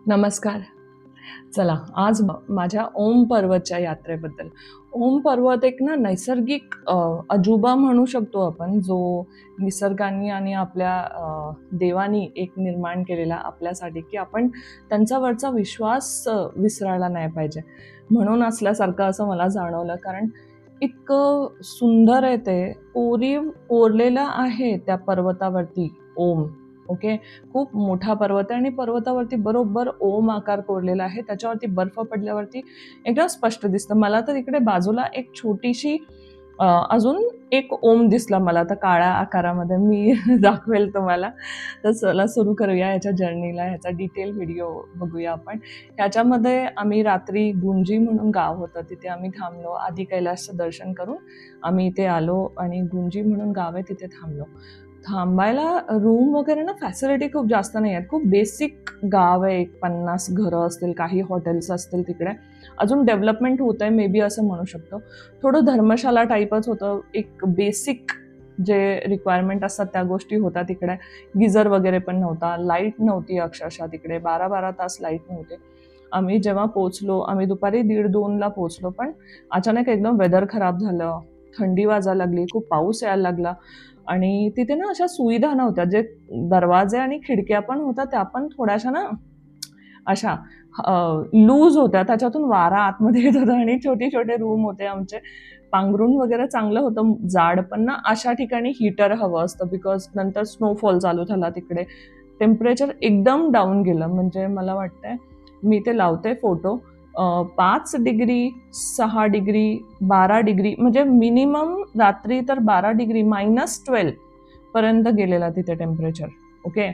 नमस्कार. चला आज माझ्या ओम पर्वतच्या यात्रेबद्दल. ओम पर्वत एक ना नैसर्गिक अजूबा म्हणू शकतो आपण, जो निसर्गाने आणि आपल्या देवानी एक निर्माण केलेला आपल्यासाठी, की आपण त्यांच्यावरचा विश्वास विसरायला नाही पाहिजे. म्हणून असल्यासारखं असं मला जाणवलं, कारण इतकं सुंदर आहे ते. कोरलेलं आहे त्या पर्वतावरती ओम. ओके. खूप मोठा पर्वत आहे आणि पर्वतावरती बरोबर ओम आकार कोरलेला आहे. त्याच्यावरती बर्फ पडल्यावरती एकदम स्पष्ट दिसतं. मला तर इकडे बाजूला एक छोटीशी अजून एक ओम दिसला मला तर काळ्या आकारामध्ये. मी दाखवेल तुम्हाला. तर चला सुरू करूया ह्याच्या जर्नीला. ह्याचा डिटेल व्हिडिओ बघूया आपण. ह्याच्यामध्ये आम्ही रात्री गुंजी म्हणून गाव होतं, तिथे आम्ही थांबलो. आदी कैलासचं दर्शन करून आम्ही इथे आलो आणि गुंजी म्हणून गाव आहे, तिथे थांबलो. थांबायला रूम वगैरे ना फॅसिलिटी खूप जास्त नाही आहेत. खूप बेसिक गाव आहे. एक 50 घरं असतील, काही हॉटेल्स असतील तिकडे. अजून डेव्हलपमेंट होत आहे मे बी असं म्हणू शकतो. थोडं धर्मशाला टाईपच होतं. एक बेसिक जे रिक्वायरमेंट असतात त्या गोष्टी होत्या तिकडे. गिझर वगैरे पण नव्हता, लाईट नव्हती अक्षरशः तिकडे. 12-12 तास लाईट नव्हते. आम्ही जेव्हा पोचलो, आम्ही दुपारी 1:30-2ला पोचलो, पण अचानक एकदम वेदर खराब झालं. थंडी वाजायला लागली, खूप पाऊस यायला लागला आणि तिथे ना अशा सुविधा नव्हत्या. जे दरवाजे आणि खिडक्या पण होत्या त्या पण थोड्याशा ना अशा लूज होत्या. त्याच्यातून वारा आतमध्ये येत होता आणि छोटे रूम होते आमचे. पांघरूण वगैरे चांगलं होतं जाड, पण ना अशा ठिकाणी हीटर हवं असतं, बिकॉज नंतर स्नोफॉल चालू झाला तिकडे. टेम्परेचर एकदम डाऊन गेलं. म्हणजे मला वाटतंय, मी ते लावते फोटो, 5 डिग्री, 6 डिग्री, 12 डिग्री, म्हणजे मिनिमम रात्री तर 12 डिग्री, -12 पर्यंत गेलेला तिथे टेम्परेचर. ओके.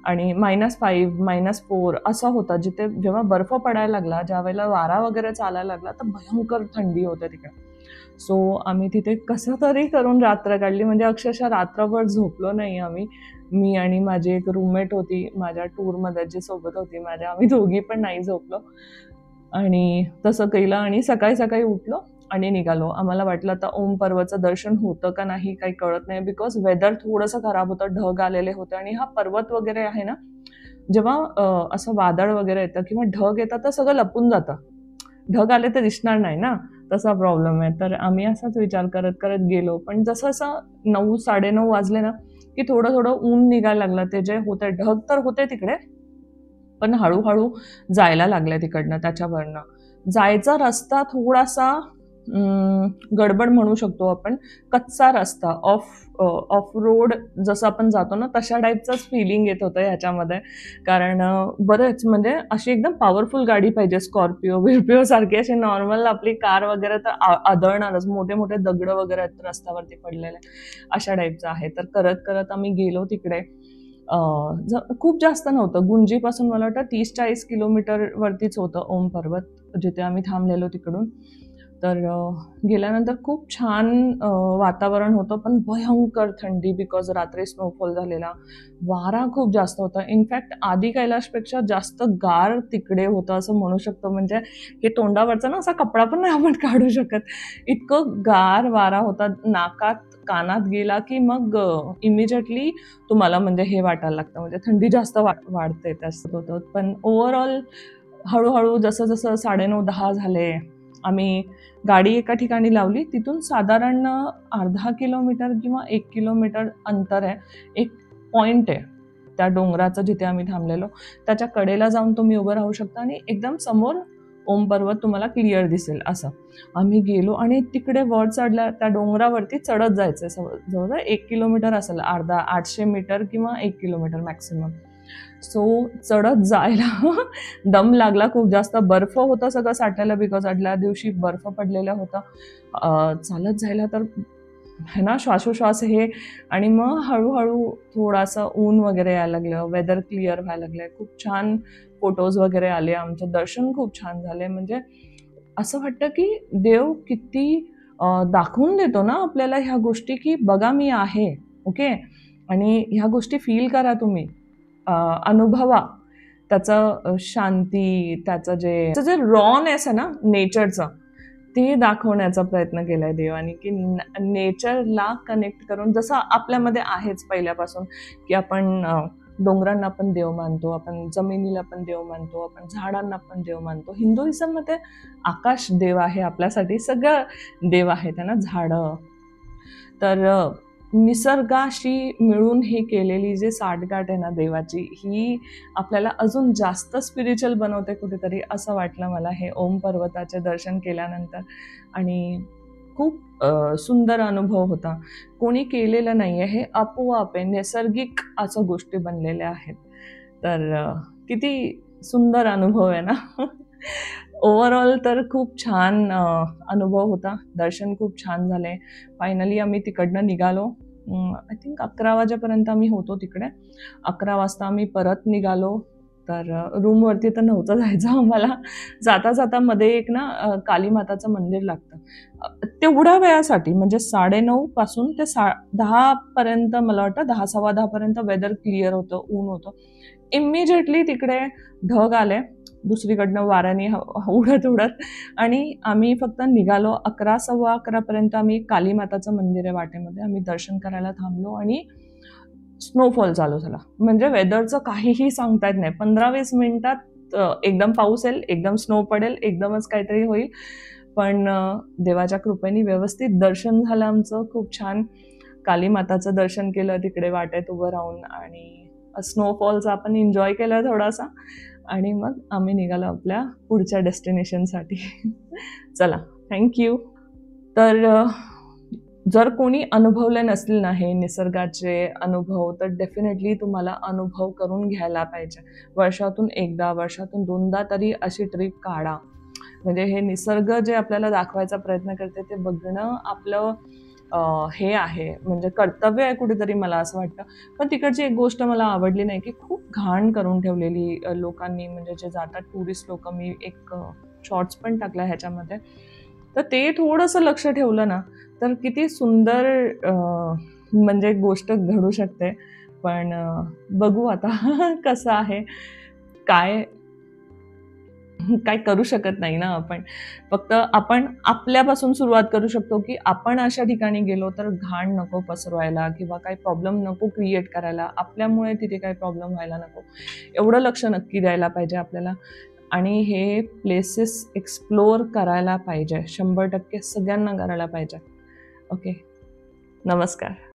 आणि -5, -4 असा होता. जिथे जेव्हा बर्फ पडायला लागला, ज्या वेळेला वारा वगैरे चालायला लागला, तर भयंकर थंडी होते तिकडे. सो आम्ही तिथे कसं तरी करून रात्र काढली. म्हणजे अक्षरशः रात्रभर झोपलो नाही आम्ही. मी आणि माझी एक रूममेट होती माझ्या टूरमध्ये, जी सोबत होती माझ्या. आम्ही दोघी पण नाही झोपलो आणि तसं केलं आणि सकाळी उठलो आणि निघालो. आम्हाला वाटलं आता ओम पर्वतचं दर्शन होतं का नाही काही कळत नाही, बिकॉज वेदर थोडंसं खराब होतं. ढग आलेले होते आणि हा पर्वत वगैरे आहे ना, जेव्हा असं वादळ वगैरे येतं किंवा ढग येतात तर सगळं लपून जातं. ढग आले तर दिसणार नाही ना, तसा प्रॉब्लेम आहे. तर आम्ही असाच विचार करत गेलो. पण जसं 9-9:30 वाजले ना, की थोडं ऊन निघायला लागलं. ते जे होते ढग तर होते तिकडे, पण हळूहळू जायला लागल्या तिकडनं त्याच्यावरनं. जायचा रस्ता थोडासा गडबड म्हणू शकतो आपण. कच्चा रस्ता, ऑफ रोड जसं आपण जातो ना, तशा टाईपचंच फिलिंग येत होतं ह्याच्यामध्ये. कारण बरेच म्हणजे अशी एकदम पॉवरफुल गाडी पाहिजे. स्कॉर्पिओ सारखी अशी नॉर्मल आपली कार वगैरे तर आदळणारच. मोठे दगडं वगैरे आहेत रस्त्यावरती पडलेले, अशा टाईपचं आहे. तर करत आम्ही गेलो तिकडे. खूप जास्त नव्हतं. गुंजीपासून मला वाटतं 30-40 किलोमीटर वरतीच होतं ओम पर्वत, जिथे आम्ही थांबलेलो तिकडून. तर गेल्यानंतर खूप छान वातावरण होतं, पण भयंकर थंडी, बिकॉज रात्री स्नोफॉल झालेला. वारा खूप जास्त होता. इनफॅक्ट आदी कैलाशपेक्षा जास्त गार तिकडे होतं असं म्हणू शकतो. म्हणजे हे तोंडावरचा ना असा कपडा पण नाही आपण काढू शकत, इतकं गार वारा होता. कानात गेला की मग इमिजिएटली तुम्हाला म्हणजे हे वाटायला लागतं, म्हणजे थंडी जास्त वाढते त्यात होतं. पण ओव्हरऑल हळूहळू जसं 9:30-10 झाले, आम्ही गाडी एका ठिकाणी लावली. तिथून साधारण अर्धा किलोमीटर किंवा 1 किलोमीटर अंतर आहे. एक पॉइंट आहे त्या डोंगराचं जिथे आम्ही थांबलेलो. त्याच्या कडेला जाऊन तुम्ही उभं राहू शकता आणि एकदम समोर ओम पर्वत तुम्हाला क्लिअर दिसेल असं. आम्ही गेलो आणि तिकडे वर चढल्या, त्या डोंगरावरती चढत जायचं. जवळजवळ 1 किलोमीटर असेल, 800 मीटर किंवा 1 किलोमीटर मॅक्सिमम. सो चढत जायला दम लागला खूप जास्त. बर्फ होता सगळं साठलेलं, बिकॉज आदल्या दिवशी बर्फ पडलेला होता. चालत जायला तर है ना श्वासोश्वास हे. आणि मग हळूहळू थोडासा ऊन वगैरे यायला लागलं, वेदर क्लिअर व्हायला लागलं. खूप छान फोटोज वगैरे आले, आमचं दर्शन खूप छान झाले. म्हणजे असं वाटतं की देव किती दाखवून देतो ना आपल्याला ह्या गोष्टी, की बघा मी आहे. ओके. आणि ह्या गोष्टी फील करा तुम्ही, अनुभवा त्याचं शांती, त्याचं जे रॉनेस आहे ना नेचरचं, ते दाखवण्याचा प्रयत्न केलाय देवानी, की नेचरला कनेक्ट करून, जसं आपल्यामध्ये आहेच पहिल्यापासून, की आपण डोंगरांना पण देव मानतो, आपण जमिनीला पण देव मानतो, आपण झाडांना पण देव मानतो. हिंदुइझममध्ये आकाश देव आहे आपल्यासाठी, सगळं देव आहे त्यांना, झाडं. तर निसर्गाशी मिळून हे केलेली जे साठगाठ आहे ना देवाची, ही आपल्याला अजून जास्त स्पिरिच्युअल बनवते कुठेतरी, असं वाटलं मला हे ओम पर्वताचे दर्शन केल्यानंतर. आणि खूप सुंदर अनुभव होता. कोणी केलेलं नाही आहे, हे आपोआप आहे, नैसर्गिक असं गोष्टी बनलेल्या आहेत. तर किती सुंदर अनुभव आहे ना. ओव्हरऑल तर खूप छान अनुभव होता. दर्शन खूप छान झाले. फायनली आम्ही तिकडनं निघालो. आय थिंक 11 वाजेपर्यंत आम्ही होतो तिकडे. 11 वाजता आम्ही परत निघालो. तर रूमवरती तर नव्हतं जायचं आम्हाला. जाता जाता मध्ये एक ना कालीमाताचं मंदिर लागतं. तेवढ्या वेळासाठी म्हणजे 9:30 पासून ते 10 पर्यंत, मला वाटतं 10, सव्वा 10 पर्यंत वेदर क्लिअर होतं, ऊन होतं. इमिजिएटली तिकडे ढग आले दुसरीकडनं वाऱ्याने उडत उडत, आणि आम्ही फक्त निघालो 11, सव्वा 11 पर्यंत. आम्ही कालीमाताचं मंदिर आहे वाटेमध्ये, आम्ही दर्शन करायला थांबलो आणि स्नोफॉल चालू झाला. म्हणजे वेदरचं काहीही सांगता येत नाही. 15-20 मिनिटात एकदम पाऊस येईल, एकदम स्नो पडेल, एकदमच काहीतरी होईल. पण देवाच्या कृपेने व्यवस्थित दर्शन झालं आमचं, खूप छान. कालीमाताचं दर्शन केलं तिकडे वाटेत उभं राहून, आणि स्नोफॉलचा आपण एन्जॉय केला थोडासा, आणि मग आम्ही निघालो आपल्या पुढच्या डेस्टिनेशनसाठी. चला, थँक्यू. तर जर कोणी अनुभवले नसतील ना हे निसर्गाचे अनुभव, तर डेफिनेटली तुम्हाला अनुभव करून घ्यायला पाहिजे. वर्षातून एकदा, वर्षातून 2दा तरी अशी ट्रिप काढा. म्हणजे हे निसर्ग जे आपल्याला दाखवायचा प्रयत्न करते ते बघणं आपलं हे आहे, म्हणजे कर्तव्य आहे कुठेतरी, मला असं वाटतं. पण तिकडची एक गोष्ट मला आवडली नाही, की खूप घाण करून ठेवलेली लोकांनी, म्हणजे जे जातात टुरिस्ट लोक. मी एक शॉर्ट्स पण टाकला ह्याच्यामध्ये. तर ते थोडंसं लक्ष ठेवलं ना तर किती सुंदर म्हणजे गोष्ट घडू शकते. पण बघू आता कसं आहे, काय काय करू शकत नाही ना आपण. फक्त आपण आपल्यापासून सुरुवात करू शकतो, की आपण अशा ठिकाणी गेलो तर घाण नको पसरवायला किंवा काही प्रॉब्लेम नको क्रिएट करायला. आपल्यामुळे तिथे काही प्रॉब्लेम व्हायला नको. एवढं लक्ष नक्की द्यायला पाहिजे आपल्याला. आणि हे प्लेसेस एक्सप्लोअर करायला पाहिजे. 100% सगळ्यांना करायला पाहिजे. ओके. नमस्कार.